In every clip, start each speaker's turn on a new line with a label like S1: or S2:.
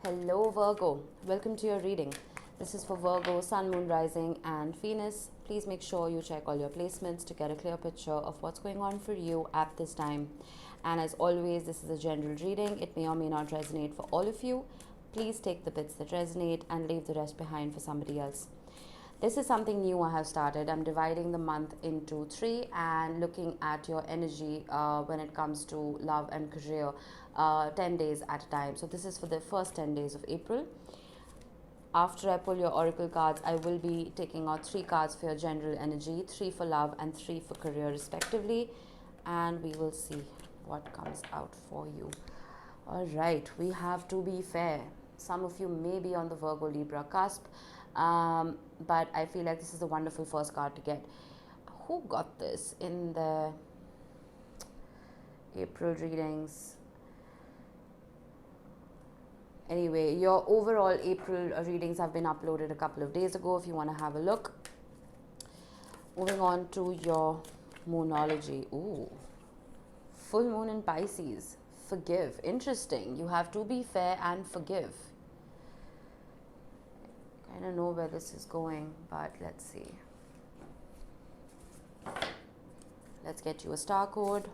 S1: Hello Virgo, welcome to your reading. This is for Virgo, Sun, Moon, Rising and Venus. Please make sure you check all your placements to get a clear picture of what's going on for you at this time. And as always, this is a general reading. It may or may not resonate for all of you. Please take the bits that resonate and leave the rest behind for somebody else. This is something new I have started. I'm dividing the month into 3 and looking at your energy when it comes to love and career 10 days at a time. So this is for the first 10 days of April. After I pull your oracle cards, I will be taking out 3 cards for your general energy, 3 for love and 3 for career respectively. And we will see what comes out for you. All right, we have to be fair. Some of you may be on the Virgo Libra cusp. But I feel like this is a wonderful first card to get. Who got this in the April readings? Anyway, your overall April readings have been uploaded a couple of days ago if you want to have a look. Moving on to your moonology. Ooh, full moon in Pisces. Forgive. Interesting. You have to be fair and forgive. I don't know where this is going, but let's see. Let's get you a star code.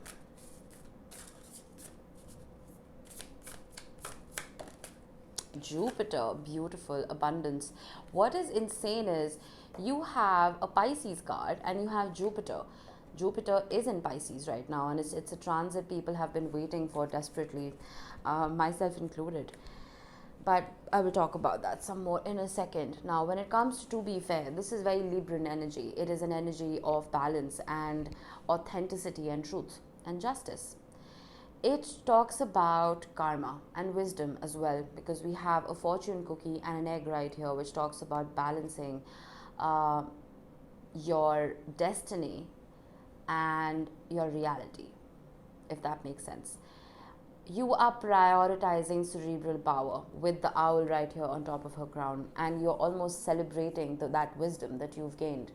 S1: Jupiter, beautiful, abundance. What is insane is you have a Pisces card and you have Jupiter. Jupiter is in Pisces right now, and it's a transit people have been waiting for desperately, myself included. But I will talk about that some more in a second. Now, when it comes to be fair, this is very Libran energy. It is an energy of balance and authenticity and truth and justice. It talks about karma and wisdom as well, because we have a fortune cookie and an egg right here, which talks about balancing your destiny and your reality, if that makes sense. You are prioritizing cerebral power with the owl right here on top of her crown, and you're almost celebrating that wisdom that you've gained.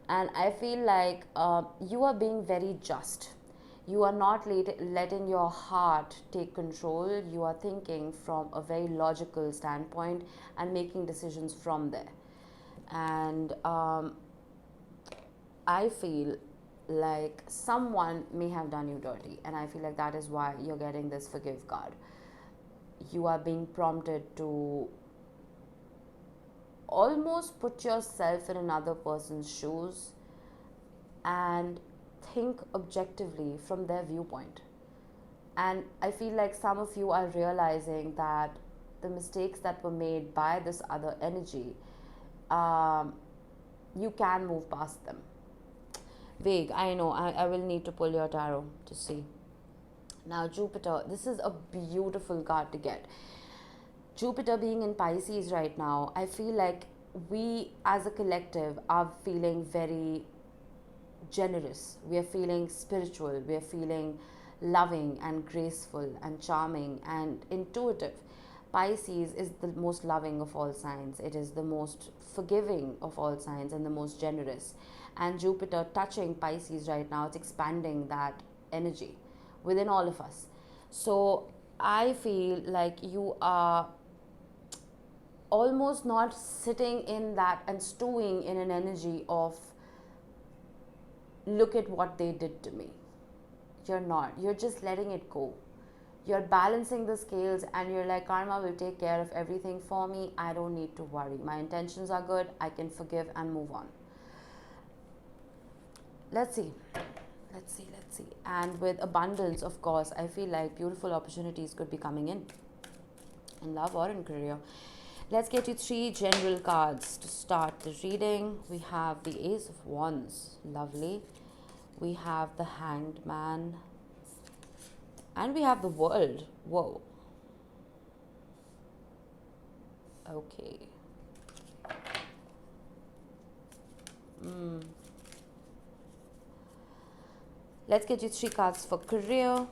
S1: And I feel like you are being very just. You are not letting your heart take control. You are thinking from a very logical standpoint and making decisions from there. And I feel like someone may have done you dirty, and I feel like that is why you're getting this forgive card. You are being prompted to almost put yourself in another person's shoes and think objectively from their viewpoint. And I feel like some of you are realizing that the mistakes that were made by this other energy, you can move past them. Vague, I know. I will need to pull your tarot to see. Now, Jupiter, this is a beautiful card to get. Jupiter being in Pisces right now, I feel like we as a collective are feeling very generous. We are feeling spiritual. We are feeling loving and graceful and charming and intuitive. Pisces is the most loving of all signs. It is the most forgiving of all signs and the most generous. And Jupiter touching Pisces right now, it's expanding that energy within all of us. So I feel like you are almost not sitting in that and stewing in an energy of, look at what they did to me. You're not. You're just letting it go. You're balancing the scales and you're like, karma will take care of everything for me. I don't need to worry. My intentions are good. I can forgive and move on. Let's see. And with abundance, of course, I feel like beautiful opportunities could be coming in love or in career. Let's get you 3 general cards to start the reading. We have the Ace of Wands. Lovely. We have the Hanged Man. And we have the World. Whoa. Okay. Let's get you 3 cards for career.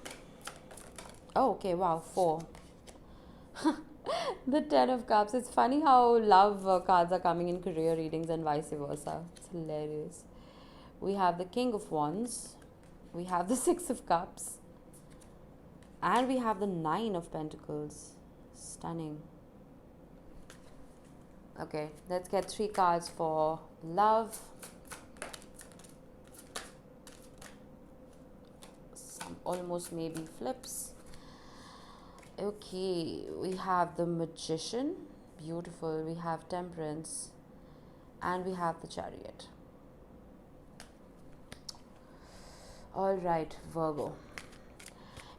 S1: Oh, okay. Wow. 4. The 10 of Cups. It's funny how love cards are coming in career readings and vice versa. It's hilarious. We have the King of Wands. We have the 6 of Cups. And we have the 9 of Pentacles. Stunning. Okay, let's get 3 cards for love. Some almost maybe flips. Okay, we have the Magician, beautiful. We have Temperance, and we have the Chariot. All right, Virgo.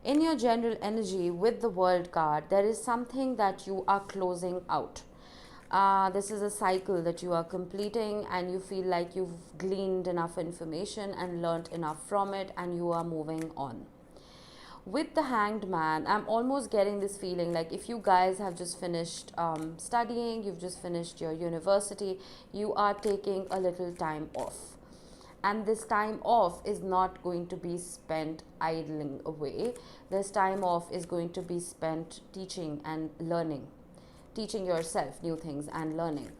S1: In your general energy with the World card, there is something that you are closing out. This is a cycle that you are completing, and you feel like you've gleaned enough information and learned enough from it, and you are moving on. With the Hanged Man, I'm almost getting this feeling like if you guys have just finished studying, you've just finished your university, you are taking a little time off. And this time off is not going to be spent idling away. This time off is going to be spent teaching and learning, teaching yourself new things and learning.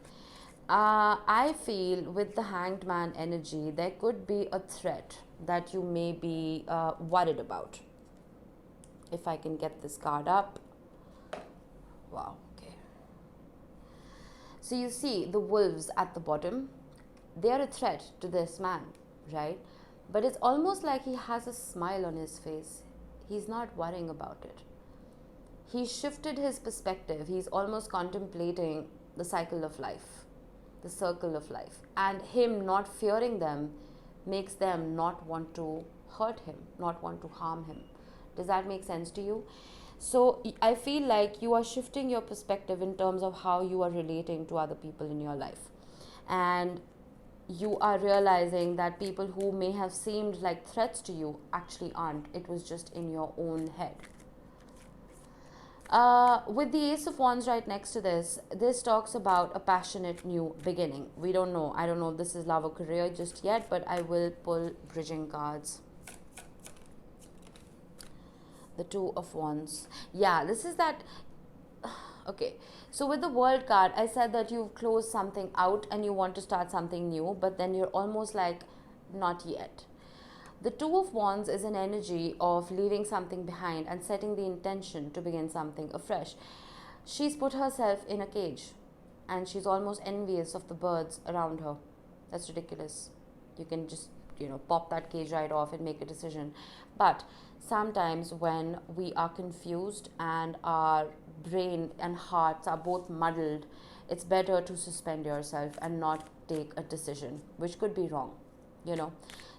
S1: I feel with the Hanged Man energy, there could be a threat that you may be worried about. If I can get this card up. Wow, okay. So you see the wolves at the bottom. They are a threat to this man, right? But it's almost like he has a smile on his face. He's not worrying about it. He shifted his perspective. He's almost contemplating the cycle of life, the circle of life. And him not fearing them makes them not want to hurt him, not want to harm him. Does that make sense to you? So I feel like you are shifting your perspective in terms of how you are relating to other people in your life. And you are realizing that people who may have seemed like threats to you actually aren't. It was just in your own head. With the Ace of Wands right next to this talks about a passionate new beginning. We don't know. I don't know if this is love or career just yet, but I will pull bridging cards. The Two of Wands. Yeah, this is that. Okay, so with the World card, I said that you've closed something out and you want to start something new, but then you're almost like, not yet. The Two of Wands is an energy of leaving something behind and setting the intention to begin something afresh. She's put herself in a cage and she's almost envious of the birds around her. That's ridiculous. You can just, pop that cage right off and make a decision. But sometimes when we are confused and our brain and hearts are both muddled, it's better to suspend yourself and not take a decision, which could be wrong,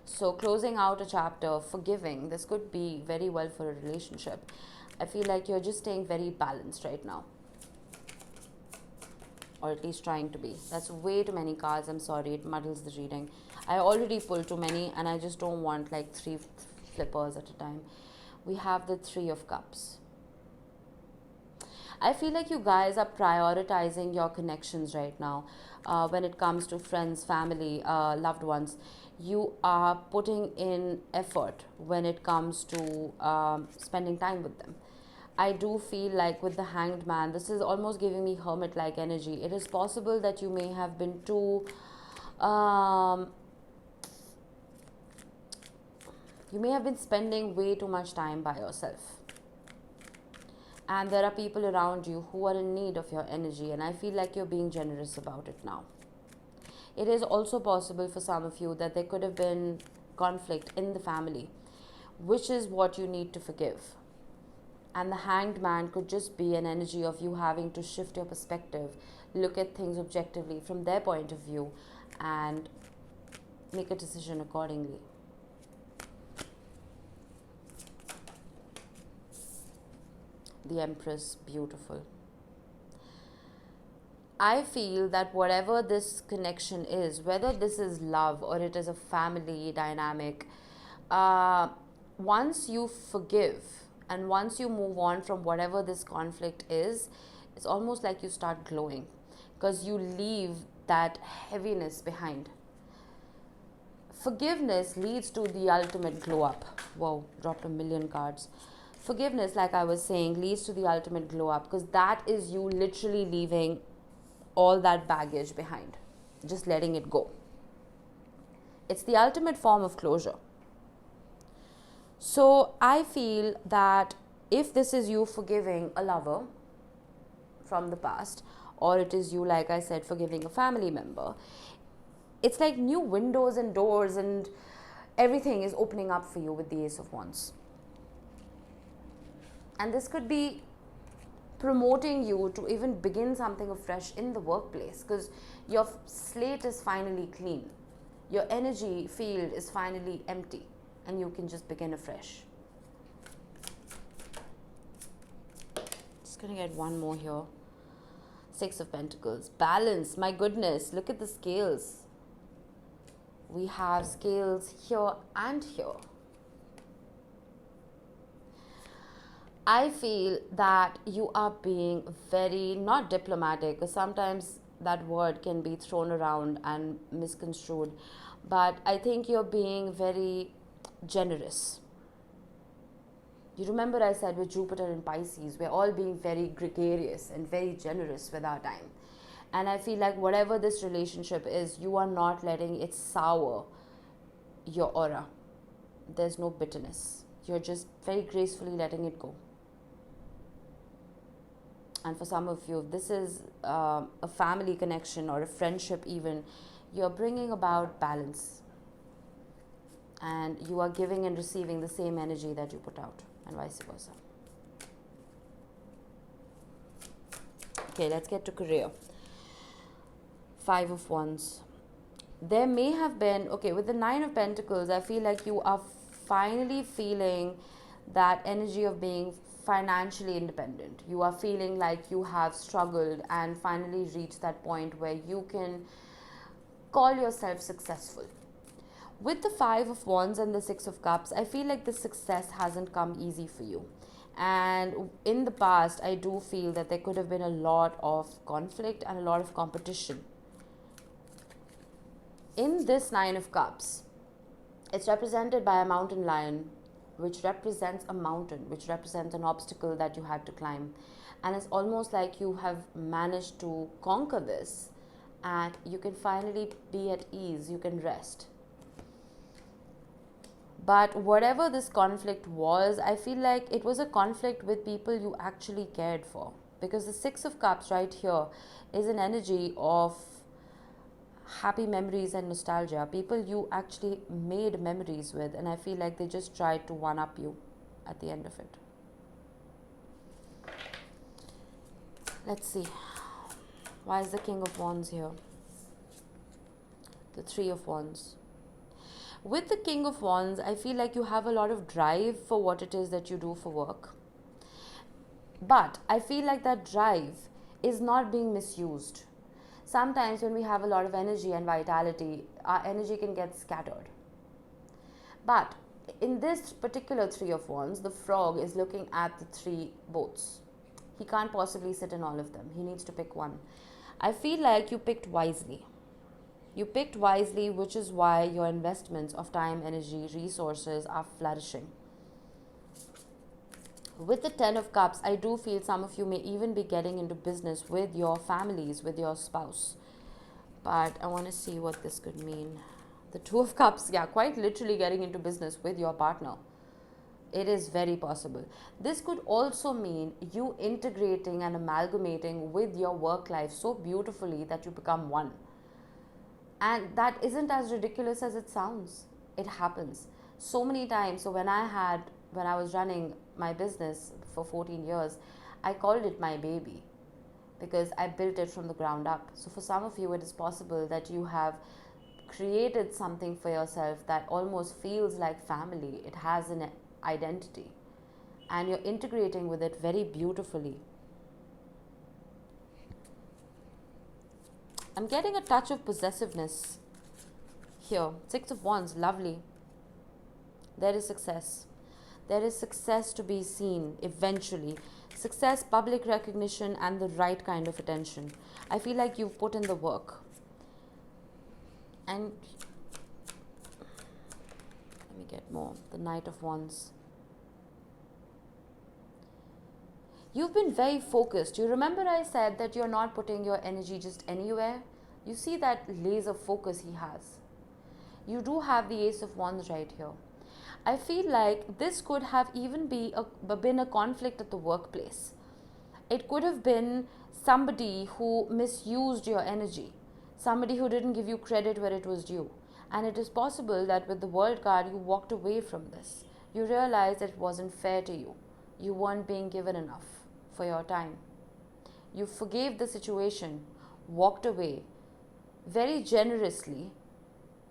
S1: So closing out a chapter, forgiving, this could be very well for a relationship. I feel like you're just staying very balanced right now. Or at least trying to be. That's way too many cards. I'm sorry, it muddles the reading. I already pulled too many and I just don't want like 3 flippers at a time. We have the Three of Cups. I feel like you guys are prioritizing your connections right now. When it comes to friends, family, loved ones, you are putting in effort when it comes to spending time with them. I do feel like with the Hanged Man, this is almost giving me hermit-like energy. It is possible that you may have been too... you may have been spending way too much time by yourself. And there are people around you who are in need of your energy, and I feel like you're being generous about it now. It is also possible for some of you that there could have been conflict in the family, which is what you need to forgive. And the Hanged Man could just be an energy of you having to shift your perspective, look at things objectively from their point of view, and make a decision accordingly. The Empress, beautiful. I feel that whatever this connection is, whether this is love or it is a family dynamic, once you forgive and once you move on from whatever this conflict is, it's almost like you start glowing because you leave that heaviness behind. Forgiveness leads to the ultimate glow up. Whoa, dropped a million cards. Forgiveness, like I was saying, leads to the ultimate glow up because that is you literally leaving all that baggage behind, just letting it go. It's the ultimate form of closure. So I feel that if this is you forgiving a lover from the past, or it is you, like I said, forgiving a family member. It's like new windows and doors and everything is opening up for you with the Ace of Wands. And this could be promoting you to even begin something afresh in the workplace, because your slate is finally clean. Your energy field is finally empty and you can just begin afresh. Just gonna get one more here. Six of Pentacles. Balance. My goodness, look at the scales. We have scales here and here. I feel that you are being very, not diplomatic, because sometimes that word can be thrown around and misconstrued, but I think you're being very generous. You remember I said with Jupiter in Pisces, we're all being very gregarious and very generous with our time. And I feel like whatever this relationship is, you are not letting it sour your aura. There's no bitterness. You're just very gracefully letting it go. And for some of you, this is a family connection or a friendship even, you're bringing about balance. And you are giving and receiving the same energy that you put out, and vice versa. Okay, let's get to career. Five of Wands. There may have been, okay, with the Nine of Pentacles, I feel like you are finally feeling that energy of being financially independent. You are feeling like you have struggled and finally reached that point where you can call yourself successful. With the Five of Wands and the Six of Cups, I feel like the success hasn't come easy for you. And in the past, I do feel that there could have been a lot of conflict and a lot of competition. In this Nine of Cups, it's represented by a mountain lion, which represents a mountain, which represents an obstacle that you had to climb. And it's almost like you have managed to conquer this and you can finally be at ease, you can rest. But whatever this conflict was, I feel like it was a conflict with people you actually cared for. Because the Six of Cups right here is an energy of happy memories and nostalgia. People you actually made memories with, and I feel like they just tried to one-up you at the end of it. Let's see. Why is the King of Wands here? The Three of Wands. With the King of Wands, I feel like you have a lot of drive for what it is that you do for work. But I feel like that drive is not being misused. Sometimes when we have a lot of energy and vitality, our energy can get scattered. But in this particular Three of Wands, the frog is looking at the three boats. He can't possibly sit in all of them. He needs to pick one. I feel like you picked wisely. You picked wisely, which is why your investments of time, energy, resources are flourishing. With the Ten of Cups, I do feel some of you may even be getting into business with your families, with your spouse. But I want to see what this could mean. The Two of Cups, yeah, quite literally getting into business with your partner. It is very possible. This could also mean you integrating and amalgamating with your work life so beautifully that you become one. And that isn't as ridiculous as it sounds. It happens so many times. So when I was running my business for 14 years, I called it my baby because I built it from the ground up. So for some of you, it is possible that you have created something for yourself that almost feels like family. It has an identity and you're integrating with it very beautifully. I'm getting a touch of possessiveness here. Six of Wands, lovely. There is success. There is success to be seen eventually. Success, public recognition, and the right kind of attention. I feel like you've put in the work. And let me get more. The Knight of Wands. You've been very focused. You remember I said that you're not putting your energy just anywhere? You see that laser focus he has. You do have the Ace of Wands right here. I feel like this could have even been a conflict at the workplace. It could have been somebody who misused your energy, somebody who didn't give you credit where it was due. And it is possible that with the World card, you walked away from this. You realized that it wasn't fair to you. You weren't being given enough for your time. You forgave the situation, walked away very generously,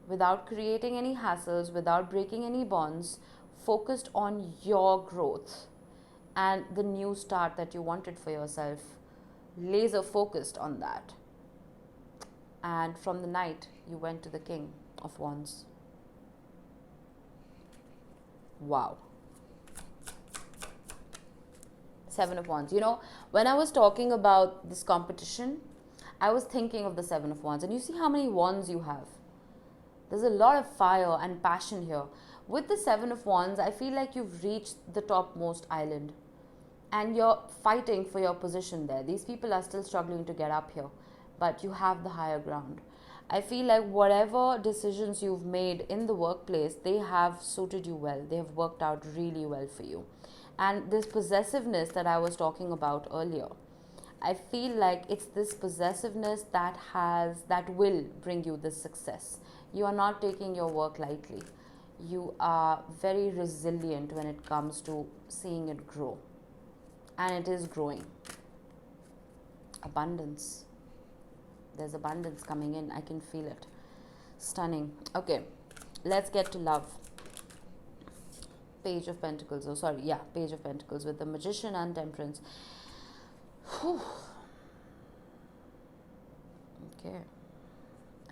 S1: without creating any hassles, without breaking any bonds, focused on your growth and the new start that you wanted for yourself. Laser focused on that. And from the Knight, you went to the King of Wands. Wow. Seven of Wands. When I was talking about this competition, I was thinking of the Seven of Wands. And you see how many wands you have. There's a lot of fire and passion here. With the Seven of Wands, I feel like you've reached the topmost island. And you're fighting for your position there. These people are still struggling to get up here. But you have the higher ground. I feel like whatever decisions you've made in the workplace, they have suited you well. They have worked out really well for you. And this possessiveness that I was talking about earlier, I feel like it's this possessiveness that will bring you this success. You are not taking your work lightly. You are very resilient when it comes to seeing it grow. And it is growing. Abundance. There's abundance coming in. I can feel it. Stunning. Okay, let's get to love. Page of Pentacles. Page of Pentacles with the Magician and Temperance. Whew. Okay.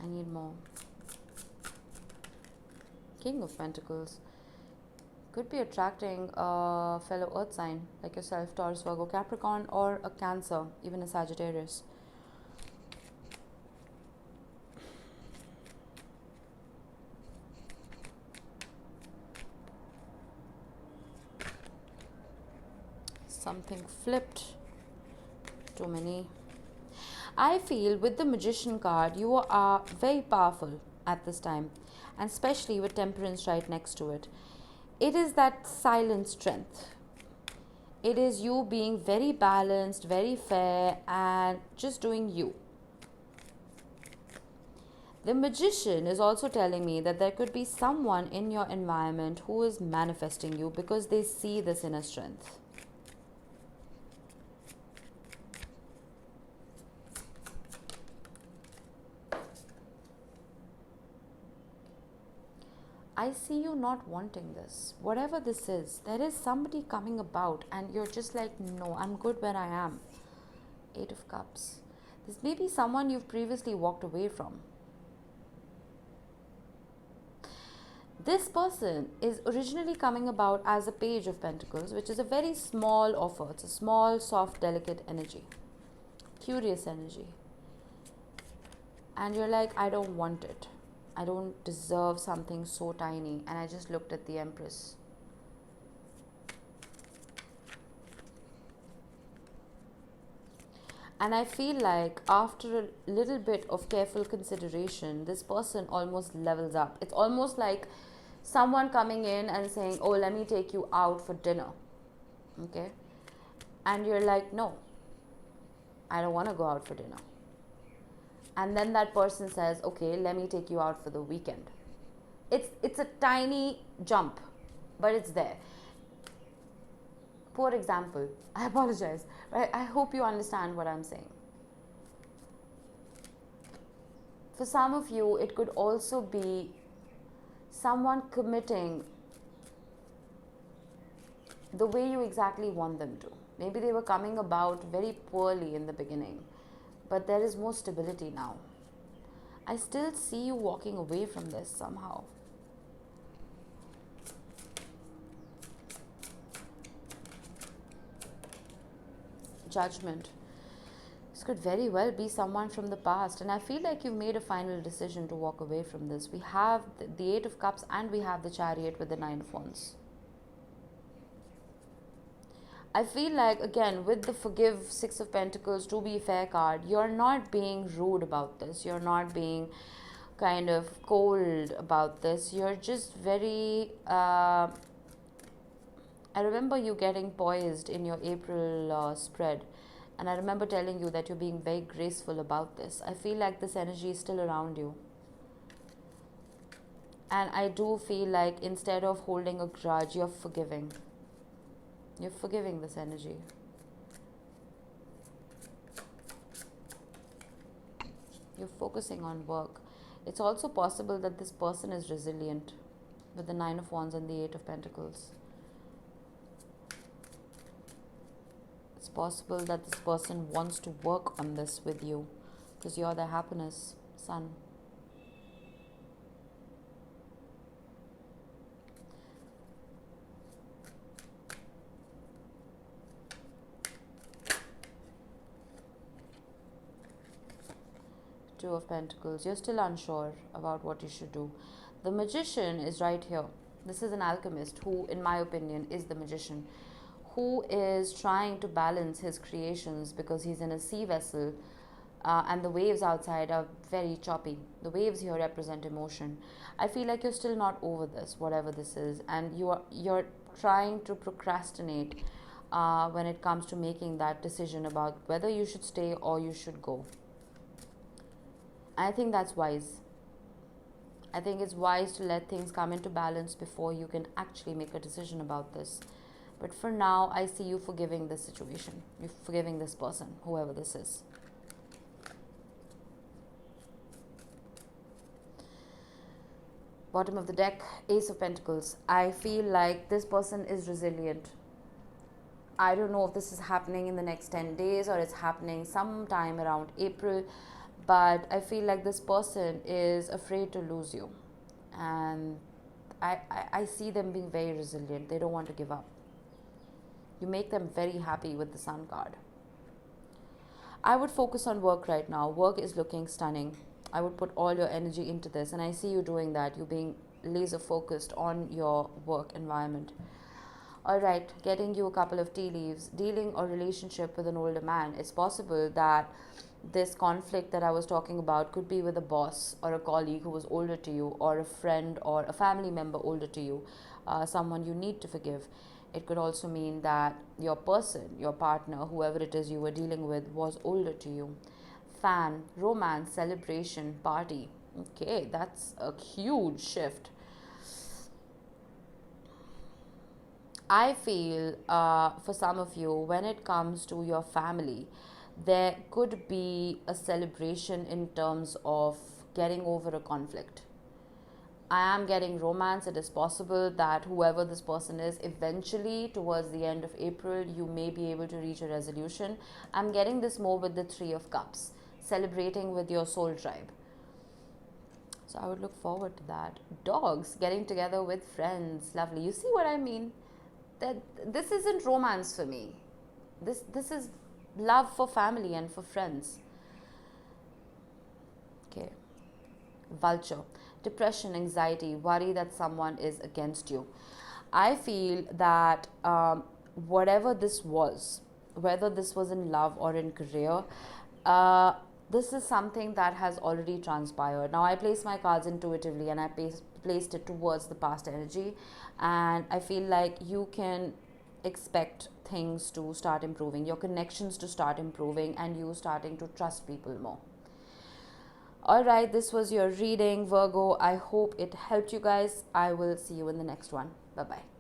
S1: I need more. King of Pentacles. Could be attracting a fellow earth sign like yourself, Taurus, Virgo, Capricorn, or a Cancer, even a Sagittarius. Something flipped. Too many. I feel with the Magician card, you are very powerful at this time, and especially with Temperance right next to it. It is that silent strength. It is you being very balanced, very fair, and just doing you. The Magician is also telling me that there could be someone in your environment who is manifesting you because they see this inner strength. I see you not wanting this. Whatever this is, there is somebody coming about and you're just like, no, I'm good where I am. Eight of Cups. This may be someone you've previously walked away from. This person is originally coming about as a Page of Pentacles, which is a very small offer. It's a small, soft, delicate energy. Curious energy. And you're like, I don't want it. I don't deserve something so tiny. And I just looked at the Empress. And I feel like after a little bit of careful consideration, this person almost levels up. It's almost like someone coming in and saying, oh, let me take you out for dinner. Okay? And you're like, no, I don't want to go out for dinner. And then that person says, okay, let me take you out for the weekend. It's a tiny jump, but it's there. Poor example. I apologize. But I hope you understand what I'm saying. For some of you, it could also be someone committing the way you exactly want them to. Maybe they were coming about very poorly in the beginning. But there is more stability now. I still see you walking away from this somehow. Judgment. This could very well be someone from the past. And I feel like you've made a final decision to walk away from this. We have the Eight of Cups and we have the Chariot with the Nine of Wands. I feel like, again, with the Forgive, Six of Pentacles, To Be Fair card, you're not being rude about this. You're not being kind of cold about this. You're just very... I remember you getting poised in your April spread. And I remember telling you that you're being very graceful about this. I feel like this energy is still around you. And I do feel like instead of holding a grudge, you're forgiving. You're forgiving this energy. You're focusing on work. It's also possible that this person is resilient with the 9 of Wands and the 8 of Pentacles. It's possible that this person wants to work on this with you because you're their happiness, Sun. Two of Pentacles. You're still unsure about what you should do. The Magician is right here. This is an alchemist who, in my opinion, is the magician, who is trying to balance his creations because he's in a sea vessel and the waves outside are very choppy. The waves here represent emotion. I feel like you're still not over this, whatever this is, and you're trying to procrastinate when it comes to making that decision about whether you should stay or you should go. I think that's wise. I think it's wise to let things come into balance before you can actually make a decision about this. But for now, I see you forgiving this situation. You're forgiving this person, whoever this is. Bottom of the deck, Ace of Pentacles. I feel like this person is resilient. I don't know if this is happening in the next 10 days or it's happening sometime around April. But I feel like this person is afraid to lose you. And I see them being very resilient. They don't want to give up. You make them very happy with the Sun card. I would focus on work right now. Work is looking stunning. I would put all your energy into this. And I see you doing that. You being laser focused on your work environment. Alright, getting you a couple of tea leaves. Dealing or relationship with an older man. It's possible that this conflict that I was talking about could be with a boss or a colleague who was older to you, or a friend or a family member older to you, someone you need to forgive. It could also mean that your person, your partner, whoever it is you were dealing with, was older to you. Fan, romance, celebration, party. Okay, that's a huge shift. I feel for some of you, when it comes to your family, there could be a celebration in terms of getting over a conflict. I am getting romance. It is possible that whoever this person is, eventually towards the end of April, you may be able to reach a resolution. I'm getting this more with the 3 of Cups, celebrating with your soul tribe. So I would look forward to that. Dogs, getting together with friends, lovely. You see what I mean? That this isn't romance for me. This is love for family and for friends. Okay. Vulture. Depression, anxiety, worry that someone is against you. I feel that whatever this was, whether this was in love or in career, this is something that has already transpired. Now I place my cards intuitively and I placed it towards the past energy, and I feel like you can expect things to start improving, your connections to start improving, and you starting to trust people more. Alright, this was your reading, Virgo. I hope it helped you guys. I will see you in the next one. Bye-bye.